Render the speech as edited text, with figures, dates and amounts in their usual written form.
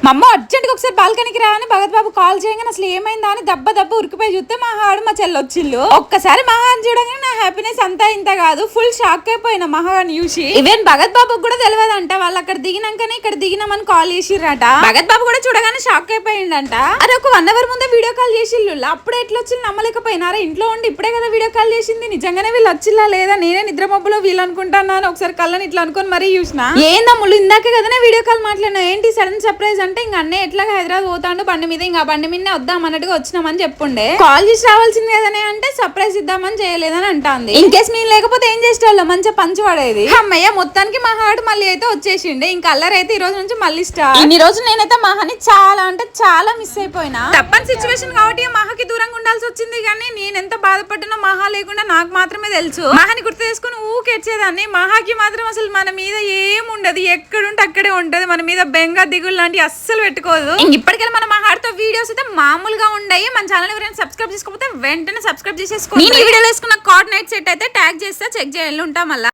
మా అమ్మ అర్జెంట్ గా ఒకసారి బాల్కనీకి రాని భగత్ బాబు కాల్ చేయగానే అసలు ఏమైందా అని దెబ్బ ఉరికిపోయి చూస్తే మా హాడు మా చెల్లి వచ్చిల్లు. ఒక్కసారి మహాన్ చూడగానే నా హ్యాపీనెస్ అంతా ఇంత కాదు, ఫుల్ షాక్ అయిపోయినా మహాన్ చూసి. ఈవెన్ భగత్ బాబు కూడా తెలియదంట, వాళ్ళు అక్కడ దిగినాకనే ఇక్కడ దిగినామని కాల్ చేసిర్రట. భగత్ బాబు కూడా చూడగానే షాక్ అయిపోయిందంట. అరే ఒక 1 hour ముందే వీడియో కాల్ చేసిల్లు, అప్పుడే ఎట్లా వచ్చి నమ్మలేకపోయినారా, ఇంట్లో ఉండి ఇప్పుడే కదా వీడియో కాల్ చేసింది, నిజంగానే వీళ్ళు వచ్చిల్లా లేదా, నేనే నిద్ర మబ్బులో వీళ్ళు అనుకుంటాను అని ఒకసారి కళ్ళని ఇట్లా అనుకుని మరీ చూసిన. ఏందమ్ములు ఇందాకే కదనే వీడియో కాల్ మాట్లాడినా, ఏంటి సడన్ సర్ప్రైజ్ అంటే ఇంక అన్నీ ఎట్లాగా హైదరాబాద్ పోతాడు బండి మీద, ఇంకా బండి మీదనే వద్దాం అన్నట్టుగా వచ్చినామని చెప్పుండే. కాల్ చేసి రావాల్సింది కదనే అంటే సర్ప్రైజ్ ఇద్దామని చేయలేదని అంటాంది. ఇన్ కేస్ మేము లేకపోతే ఏం చేసేవాళ్ళం, మంచిగా పంచి పడేది. అమ్మయ్య మొత్తానికి మహాడు మళ్ళీ అయితే వచ్చేసిండే. ఇంకా అల్లరి అయితే ఈ రోజు నుంచి మళ్ళీ స్టార్ట్. ఇన్ని రోజులు నేనైతే మహాని చాలా అంటే చాలా మిస్ అయిపోయినా. తప్పని సిచ్యువేషన్ కాబట్టి మహాకి దూరంగా ఉండాల్సి వచ్చింది, కానీ నేను ఎంత బాధపడ్డానో మహా లేకుండా నాకు మాత్రమే తెలుసు. మహాని గుర్తు చేసుకుని ఊకెచ్చేదాన్ని. మహాకి మాత్రం అసలు మన మీద ఏముండదు, ఎక్కడుంటే అక్కడే ఉంటది, మన మీద బెంగ దిగులు లాంటివి అస్సలు పెట్టుకోదు. ఇప్పటికెళ్ళి మన మహాడితో వీడియోస్ అయితే మామూలుగా ఉండయి. మన ఛానల్ ఎవరైనా సబ్స్క్రైబ్ చేసుకోకపోతే వెంటనే సబ్స్క్రైబ్ చేసేసుకోండి. నేను ఈ వీడియోలో వేసుకున్న కార్డ్ నైట్ సెట్ అయితే ట్యాగ్ చేస్తే చెక్ చేయాలి ఉంటా మళ్ళీ.